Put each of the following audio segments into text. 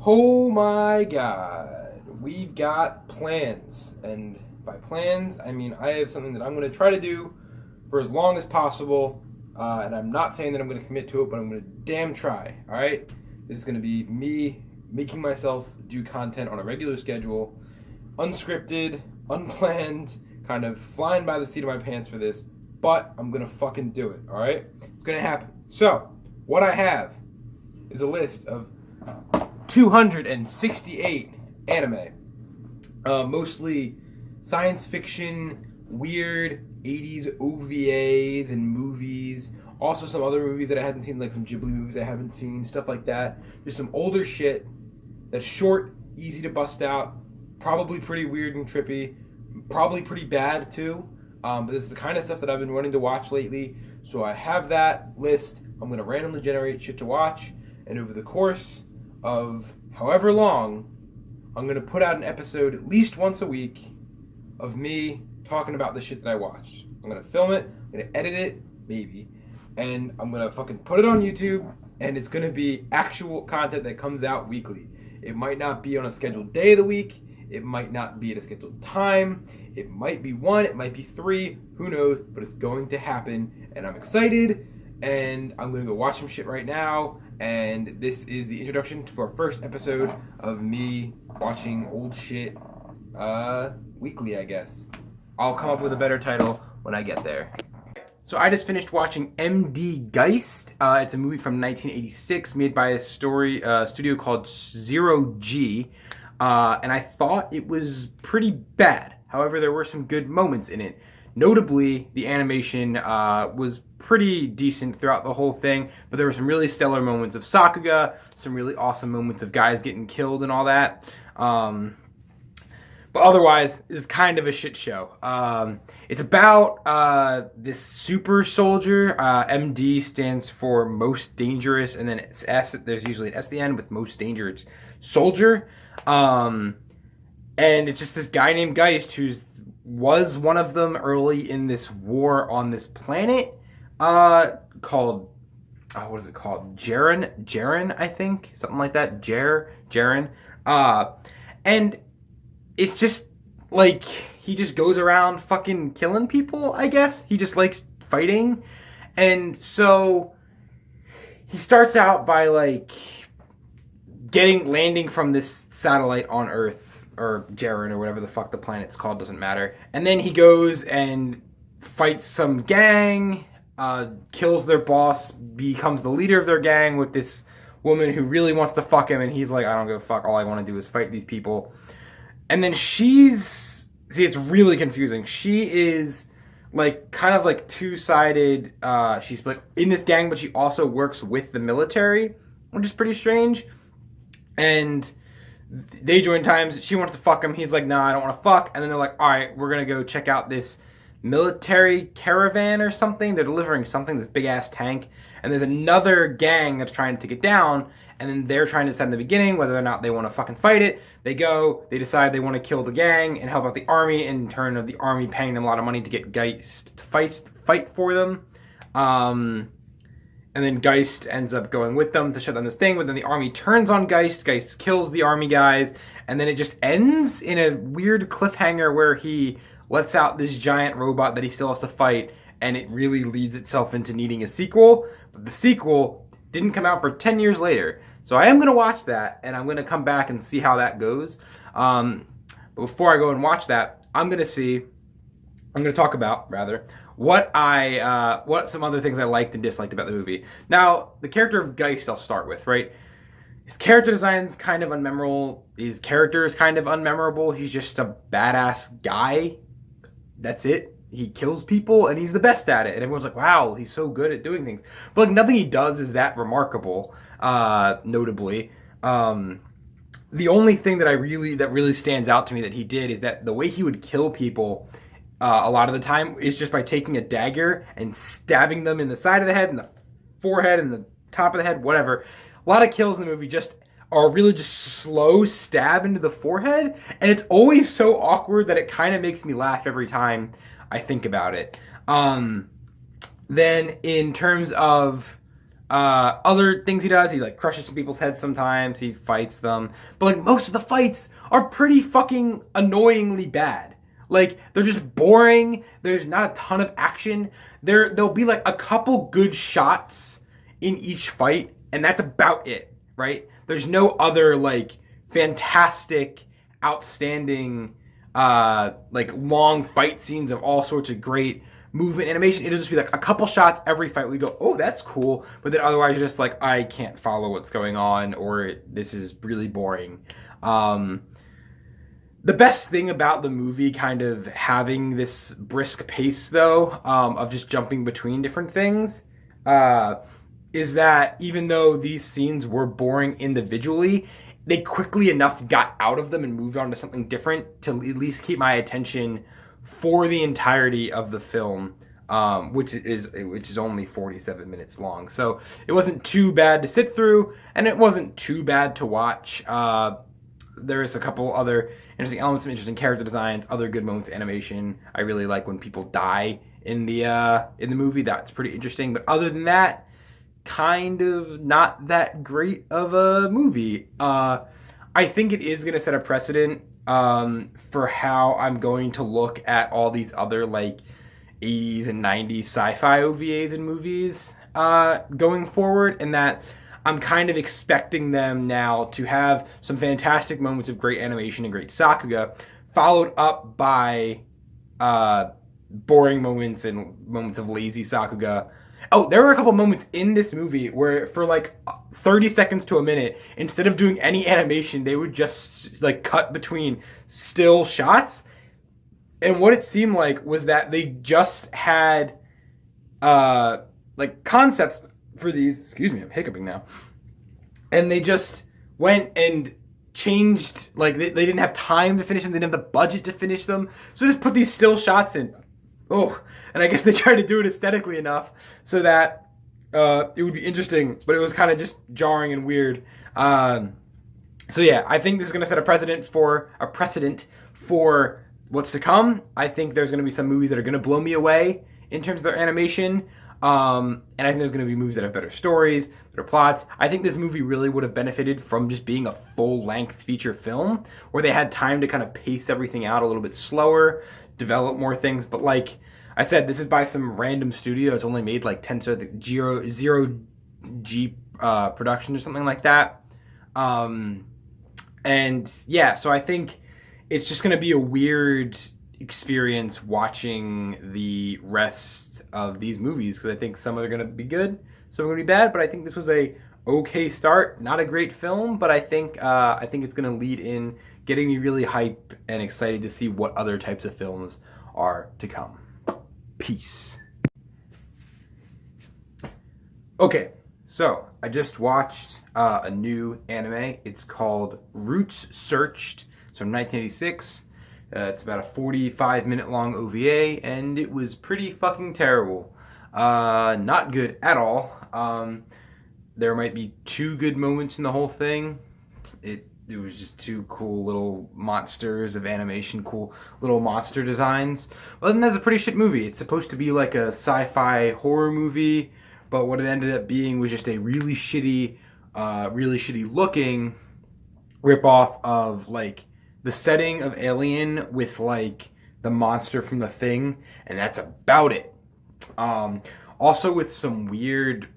Oh my god, we've got plans. And by plans, I mean I have something that I'm going to try to do for as long as possible. And I'm not saying that I'm going to commit to it, but I'm going to damn try. Alright? This is going to be me making myself do content on a regular schedule, unscripted, unplanned, kind of flying by the seat of my pants for this. But I'm going to fucking do it. Alright? It's going to happen. So, what I have is a list of 268 anime, mostly science fiction, weird 80s OVAs and movies, also some other movies that I hadn't seen, like some Ghibli movies I haven't seen, stuff like that. Just some older shit that's short, easy to bust out, probably pretty weird and trippy, probably pretty bad too, but it's the kind of stuff that I've been wanting to watch lately. So I have that list. I'm going to randomly generate shit to watch, and over the course of however long, I'm going to put out an episode at least once a week of me talking about the shit that I watched. I'm going to film it, I'm going to edit it, maybe, and I'm going to fucking put it on YouTube, and it's going to be actual content that comes out weekly. It might not be on a scheduled day of the week, it might not be at a scheduled time, it might be one, it might be three, who knows, but it's going to happen, and I'm excited, and I'm going to go watch some shit right now. And this is the introduction to our first episode of me watching old shit weekly, I guess. I'll come up with a better title when I get there. So I just finished watching MD Geist. It's a movie from 1986 made by a studio called Zero G. And I thought it was pretty bad. However, there were some good moments in it. Notably, the animation was pretty decent throughout the whole thing, but there were some really stellar moments of Sakuga, some really awesome moments of guys getting killed and all that. But otherwise, it's kind of a shit show. It's about this super soldier. MD stands for most dangerous, and then it's S. There's usually an S at the end with most dangerous soldier. And it's just this guy named Geist was one of them early in this war on this planet called what is it called? Jaren, I think, something like that. Jaren. And it's just like he just goes around fucking killing people, I guess. He just likes fighting. And so he starts out by like landing from this satellite on Earth, or Jaren, or whatever the fuck the planet's called, doesn't matter. And then he goes and fights some gang, kills their boss, becomes the leader of their gang with this woman who really wants to fuck him, and he's like, I don't give a fuck, all I want to do is fight these people. And then it's really confusing. She is like kind of like two-sided. She's like in this gang, but she also works with the military, which is pretty strange. And they join times. She wants to fuck him. He's like, nah, I don't want to fuck. And then they're like, all right, we're going to go check out this military caravan or something. They're delivering something, this big-ass tank. And there's another gang that's trying to take it down. And then they're trying to decide in the beginning whether or not they want to fucking fight it. They decide they want to kill the gang and help out the army, in turn of the army paying them a lot of money to get Geist to fight for them. And then Geist ends up going with them to shut down this thing, but then the army turns on Geist. Geist kills the army guys, and then it just ends in a weird cliffhanger where he lets out this giant robot that he still has to fight, and it really leads itself into needing a sequel. But the sequel didn't come out for 10 years later. So I am going to watch that, and I'm going to come back and see how that goes. But before I go and watch that, I'm going to talk about, rather, what some other things I liked and disliked about the movie. Now, the character of Geist I'll start with, right? His character design's kind of unmemorable. His character is kind of unmemorable. He's just a badass guy. That's it. He kills people, and he's the best at it. And everyone's like, wow, he's so good at doing things. But like nothing he does is that remarkable, notably. The only thing that really stands out to me that he did is that the way he would kill people a lot of the time is just by taking a dagger and stabbing them in the side of the head, and the forehead, and the top of the head, whatever. A lot of kills in the movie are really just slow stab into the forehead, and it's always so awkward that it kind of makes me laugh every time I think about it. Then in terms of Other things he does, he like crushes some people's heads sometimes, he fights them. But like most of the fights are pretty fucking annoyingly bad. Like they're just boring. There's not a ton of action. There'll be like a couple good shots in each fight, and that's about it, right? There's no other like fantastic, outstanding like long fight scenes of all sorts of great movement animation. It'll just be like a couple shots every fight. We go, oh, that's cool, but then otherwise you're just like, I can't follow what's going on, or this is really boring. The best thing about the movie kind of having this brisk pace, though, of just jumping between different things, is that even though these scenes were boring individually, they quickly enough got out of them and moved on to something different to at least keep my attention for the entirety of the film, which is only 47 minutes long. So it wasn't too bad to sit through, and it wasn't too bad to watch. There's a couple other interesting elements, some interesting character designs, other good moments of animation. I really like when people die in the movie. That's pretty interesting. But other than that, kind of not that great of a movie. I think it is going to set a precedent for how I'm going to look at all these other like 80s and 90s sci-fi OVAs and movies going forward, and that I'm kind of expecting them now to have some fantastic moments of great animation and great sakuga, followed up by boring moments and moments of lazy sakuga. Oh, there were a couple moments in this movie where for like 30 seconds to a minute, instead of doing any animation, they would just like cut between still shots. And what it seemed like was that they just had like concepts for these. Excuse me, I'm hiccuping now. And they just went and changed, like they didn't have time to finish them, they didn't have the budget to finish them. So they just put these still shots in. Oh, and I guess they tried to do it aesthetically enough so that it would be interesting, but it was kind of just jarring and weird. So yeah, I think this is going to set a precedent for what's to come. I think there's going to be some movies that are going to blow me away in terms of their animation. And I think there's going to be movies that have better stories, better plots. I think this movie really would have benefited from just being a full-length feature film where they had time to kind of pace everything out a little bit slower, develop more things. But like I said, this is by some random studio. It's only made like 10 zero G production or something like that. And yeah, so I think it's just going to be a weird experience watching the rest of these movies, because I think some are going to be good, some are going to be bad, but I think this was a okay start. Not a great film, but I think it's going to lead in getting me really hype and excited to see what other types of films are to come. Peace. Okay, so I just watched a new anime. It's called Roots Searched. It's from 1986. It's about a 45-minute long OVA, and it was pretty fucking terrible. Not good at all. There might be 2 good moments in the whole thing. It was just 2 cool little monsters of animation, cool little monster designs. Other than that, it's a pretty shit movie. It's supposed to be like a sci-fi horror movie, but what it ended up being was just a really shitty looking ripoff of like the setting of Alien with like the monster from The Thing, and that's about it. Also with some weird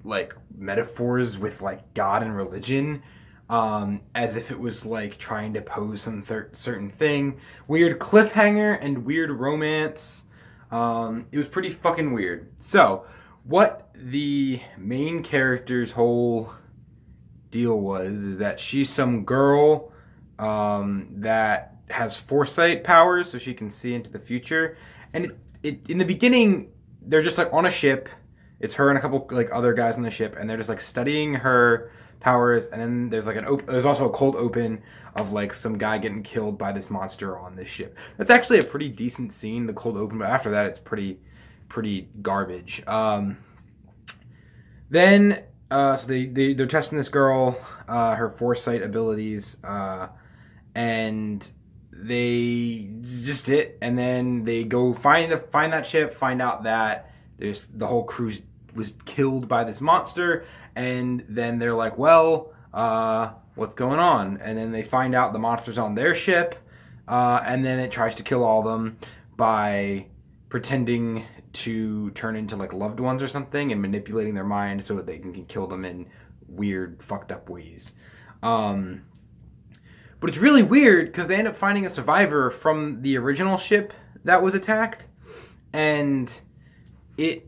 like metaphors with like God and religion, as if it was like trying to pose some certain thing. Weird cliffhanger and weird romance. It was pretty fucking weird. So what the main character's whole deal was is that she's some girl that has foresight powers, so she can see into the future. And it in the beginning, they're just like on a ship. It's her and a couple like other guys on the ship, and they're just like studying her powers. And then there's like there's also a cold open of like some guy getting killed by this monster on this ship. That's actually a pretty decent scene, the cold open, but after that, it's pretty garbage. Then so they're testing this girl, her foresight abilities, and they just and then they go find that ship, find out that there's the whole crew's was killed by this monster, and then they're like, well, what's going on? And then they find out the monster's on their ship, and then it tries to kill all of them by pretending to turn into like loved ones or something and manipulating their mind so that they can kill them in weird, fucked up ways. But it's really weird because they end up finding a survivor from the original ship that was attacked, and it's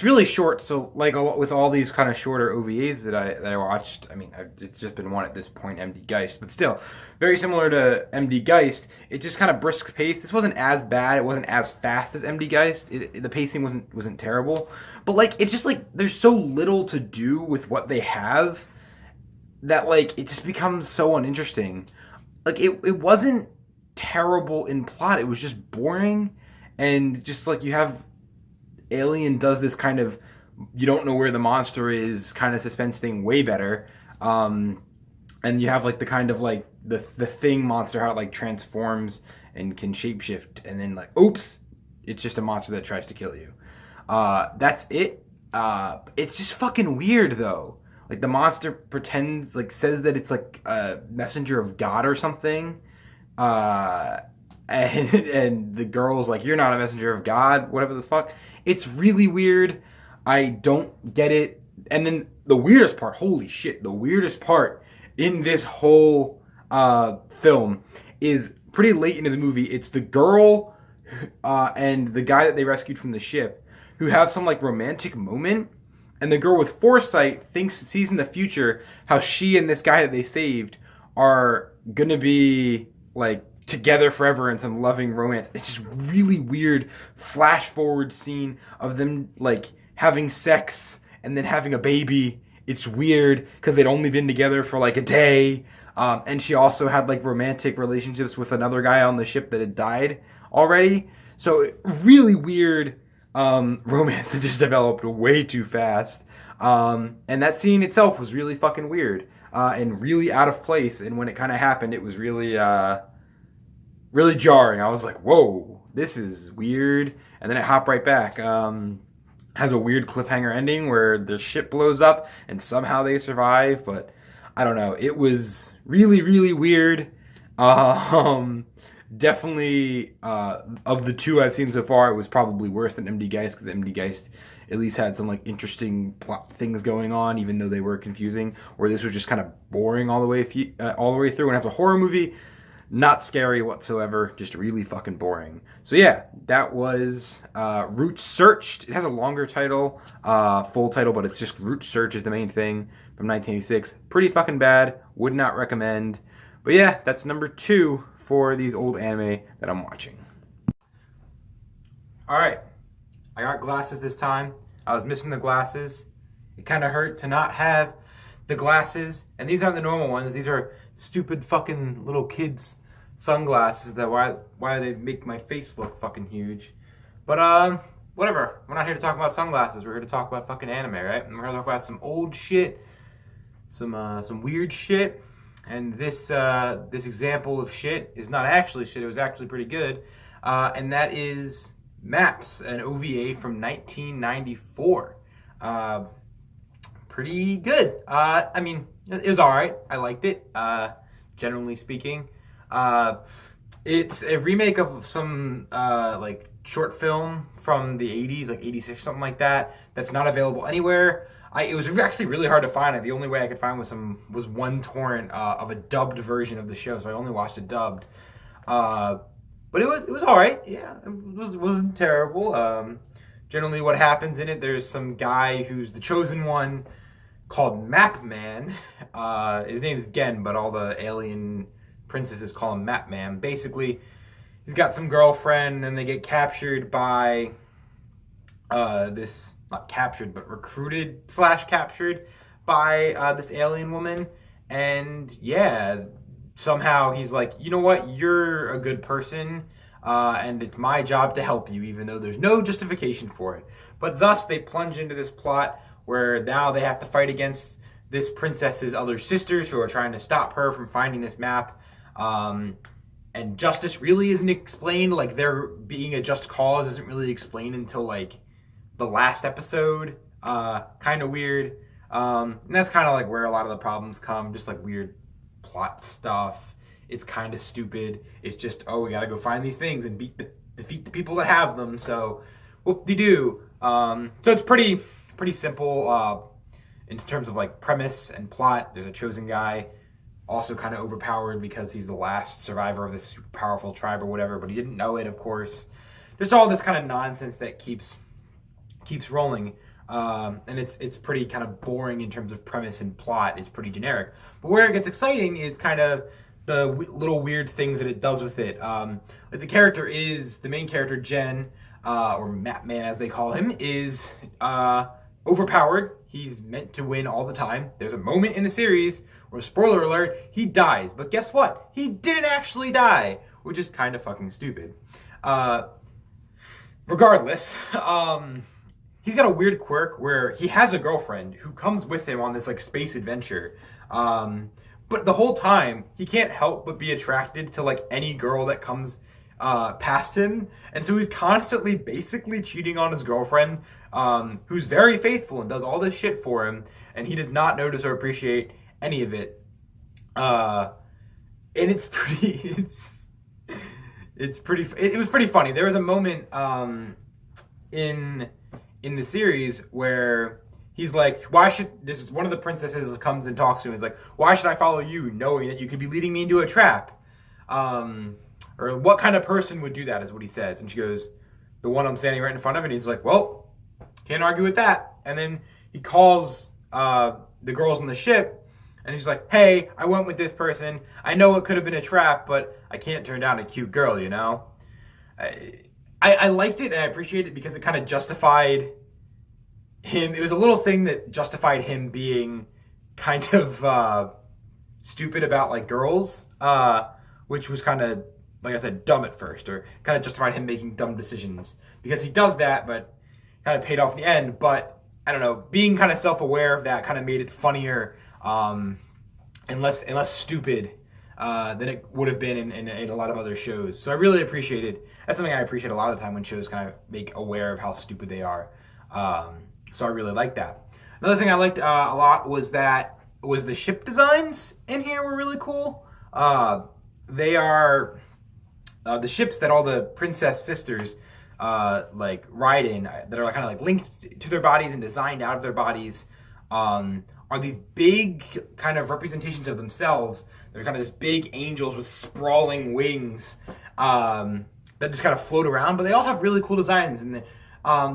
really short. So like with all these kind of shorter OVAs that I watched, I mean, it's just been one at this point, MD Geist, but still very similar to MD Geist. It just kind of brisk pace. This wasn't as bad. It wasn't as fast as MD Geist. The pacing wasn't terrible, but like it's just like there's so little to do with what they have that like it just becomes so uninteresting. Like it wasn't terrible in plot. It was just boring, and just like you have Alien does this kind of you don't know where the monster is kind of suspense thing way better. And you have like the kind of like the thing monster, how it like transforms and can shapeshift, and then like oops, it's just a monster that tries to kill you. That's it. It's just fucking weird though. Like the monster pretends, like says that it's like a messenger of God or something, and the girl's like, "You're not a messenger of God," whatever the fuck. It's really weird. I don't get it. And then the weirdest part, holy shit, the weirdest part in this whole film is pretty late into the movie. It's the girl and the guy that they rescued from the ship who have some like romantic moment. And the girl with foresight sees in the future how she and this guy that they saved are gonna be like together forever in some loving romance. It's just really weird flash forward scene of them like having sex and then having a baby. It's weird because they'd only been together for like a day. And she also had like romantic relationships with another guy on the ship that had died already. So really weird romance that just developed way too fast. And that scene itself was really fucking weird and really out of place. And when it kind of happened, it was really really jarring. I was like, whoa, this is weird. And then it hopped right back. Has a weird cliffhanger ending where the ship blows up and somehow they survive. But I don't know. It was really, really weird. Definitely, of the two I've seen so far, it was probably worse than MD Geist, because MD Geist at least had some like interesting plot things going on, even though they were confusing. Or this was just kind of boring all the way through. And as a horror movie, not scary whatsoever, just really fucking boring. So yeah, that was Root Searched. It has a longer title, full title, but it's just Root Search is the main thing, from 1986. Pretty fucking bad. Would not recommend. But yeah, that's number 2 for these old anime that I'm watching. Alright, I got glasses this time. I was missing the glasses. It kind of hurt to not have the glasses. And these aren't the normal ones. These are stupid fucking little kids' sunglasses that why they make my face look fucking huge. But whatever. We're not here to talk about sunglasses. We're here to talk about fucking anime, right? And we're here to talk about some old shit, some weird shit. And this example of shit is not actually shit. It was actually pretty good. And that is Maps, an OVA from 1994. Pretty good. I mean, it was alright. I liked it, generally speaking. It's a remake of some like short film from the 80s, like 86, something like that, that's not available anywhere. It was actually really hard to find it. The only way I could find was one torrent of a dubbed version of the show, so I only watched it dubbed. But it was all right. Yeah, it wasn't terrible. Generally, what happens in it, there's some guy who's the chosen one called Map Man. His name's Gen, but all the alien princesses call him Map Man. Basically, he's got some girlfriend, and they get captured by this. Not captured, but recruited / captured by this alien woman. And yeah, somehow he's like, you know what, you're a good person, and it's my job to help you, even though there's no justification for it. But thus they plunge into this plot where now they have to fight against this princess's other sisters who are trying to stop her from finding this map. And justice really isn't explained. Like, there being a just cause isn't really explained until like the last episode, kind of weird. And that's kind of like where a lot of the problems come, just like weird plot stuff. It's kind of stupid. It's just, oh, we gotta go find these things and defeat the people that have them. So, whoop-de-doo. So it's pretty simple in terms of like premise and plot. There's a chosen guy, also kind of overpowered because he's the last survivor of this super powerful tribe or whatever, but he didn't know it, of course. Just all this kind of nonsense that keeps rolling. And it's pretty kind of boring in terms of premise and plot. It's pretty generic. But where it gets exciting is kind of the little weird things that it does with it. Like the main character, Jen, or Map Man as they call him, is overpowered. He's meant to win all the time. There's a moment in the series where, spoiler alert, he dies. But guess what? He didn't actually die, which is kind of fucking stupid. Regardless, he's got a weird quirk where he has a girlfriend who comes with him on this like space adventure. But the whole time, he can't help but be attracted to like any girl that comes past him. And so he's constantly basically cheating on his girlfriend, who's very faithful and does all this shit for him. And he does not notice or appreciate any of it. And it was pretty funny. There was a moment in the series where he's like, this is one of the princesses comes and talks to him. He's like, why should I follow you knowing that you could be leading me into a trap? Or what kind of person would do that is what he says. And she goes, the one I'm standing right in front of. And he's like, well, can't argue with that. And then he calls the girls on the ship. And he's like, hey, I went with this person. I know it could have been a trap, but I can't turn down a cute girl, you know? I liked it and I appreciated it because it kind of justified him. It was a little thing that justified him being kind of stupid about like girls, which was kind of, like I said, dumb at first, or kind of justified him making dumb decisions because he does that, but kind of paid off in the end. But I don't know, being kind of self-aware of that kind of made it funnier and less stupid than it would have been in a lot of other shows. So I really appreciated. That's something I appreciate a lot of the time when shows kind of make aware of how stupid they are. So I really like that. Another thing I liked a lot was the ship designs in here were really cool. They are the ships that all the princess sisters like ride in, that are kind of like linked to their bodies and designed out of their bodies, are these big kind of representations of themselves. They're kind of just big angels with sprawling wings that just kind of float around, but they all have really cool designs. And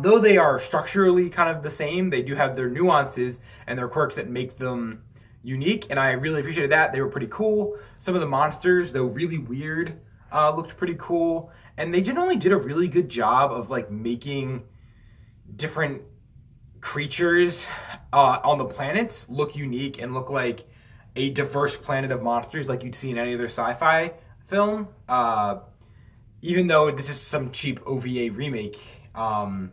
though they are structurally kind of the same, they do have their nuances and their quirks that make them unique, and I really appreciated that. They were pretty cool. Some of the monsters, though really weird, looked pretty cool, and they generally did a really good job of like making different creatures on the planets look unique and look like a diverse planet of monsters like you'd see in any other sci-fi film, even though this is some cheap OVA remake from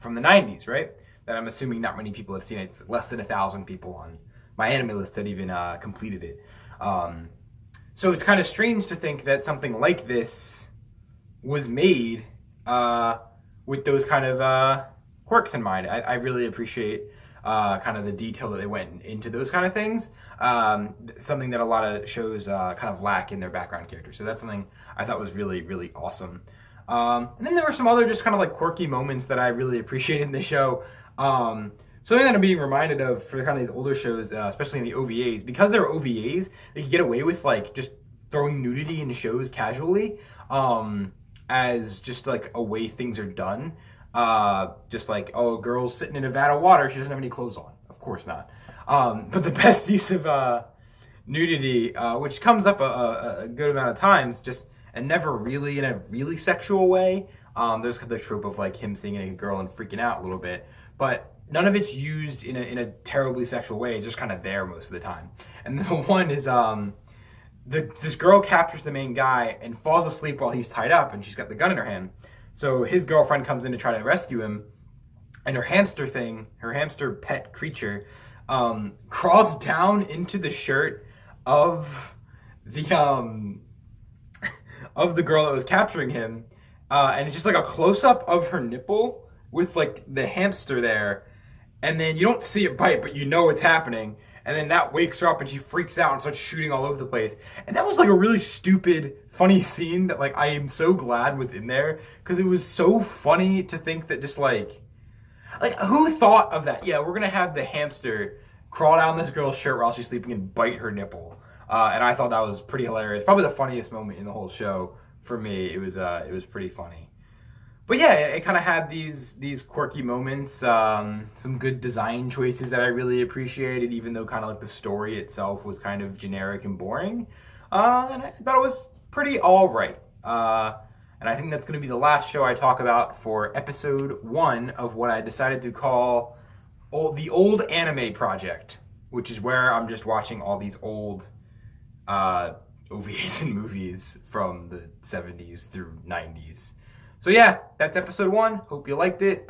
the 90s, right? That I'm assuming not many people have seen. It's less than 1,000 people on my anime list that even completed it. So it's kind of strange to think that something like this was made with those kind of quirks in mind. I really appreciate kind of the detail that they went into those kind of things. Something that a lot of shows kind of lack in their background characters. So that's something I thought was really, really awesome. And then there were some other just kind of like quirky moments that I really appreciated in the show. Something that I'm being reminded of for kind of these older shows, especially in the OVAs, because they're OVAs, they can get away with like just throwing nudity in shows casually, as just like a way things are done. Just like, oh, a girl's sitting in a vat of water, she doesn't have any clothes on. Of course not. But the best use of nudity, which comes up a good amount of times, just and never really in a really sexual way. There's the trope of like him seeing a girl and freaking out a little bit, but none of it's used in a terribly sexual way. It's just kind of there most of the time. And the one is this girl captures the main guy and falls asleep while he's tied up, and she's got the gun in her hand. So his girlfriend comes in to try to rescue him, and her hamster pet creature, crawls down into the shirt of the girl that was capturing him, and it's just like a close-up of her nipple, with like the hamster there, and then you don't see it bite, but you know it's happening, and then that wakes her up and she freaks out and starts shooting all over the place. And that was like a really stupid, funny scene that like I am so glad was in there, because it was so funny to think that just like who thought of that? Yeah, we're gonna have the hamster crawl down this girl's shirt while she's sleeping and bite her nipple. And I thought that was pretty hilarious. Probably the funniest moment in the whole show for me. It was pretty funny. But yeah, it kind of had these quirky moments, some good design choices that I really appreciated, even though kind of like the story itself was kind of generic and boring. And I thought it was pretty all right. And I think that's going to be the last show I talk about for episode 1 of what I decided to call the Old Anime Project, which is where I'm just watching all these old OVAs and movies from the 70s through 90s. So yeah, that's episode 1. Hope you liked it.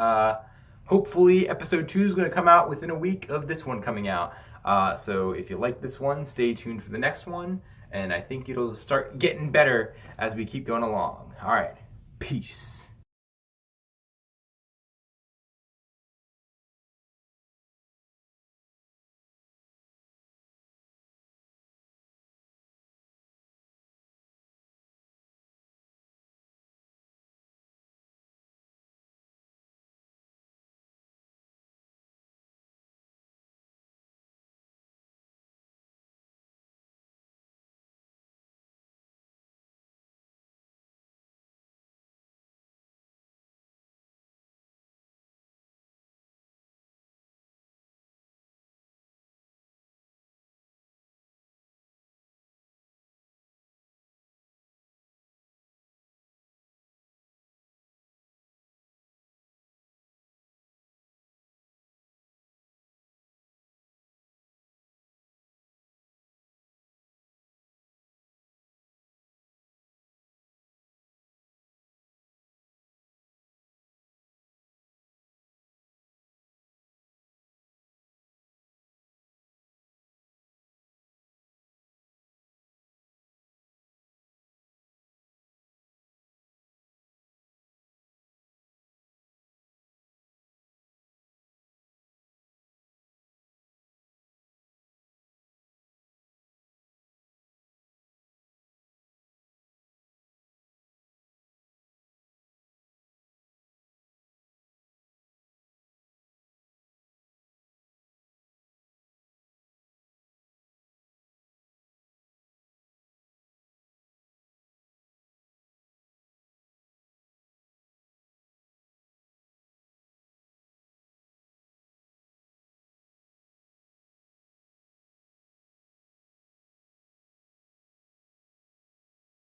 Hopefully episode 2 is going to come out within a week of this one coming out. So if you like this one, stay tuned for the next one. And I think it'll start getting better as we keep going along. All right, peace.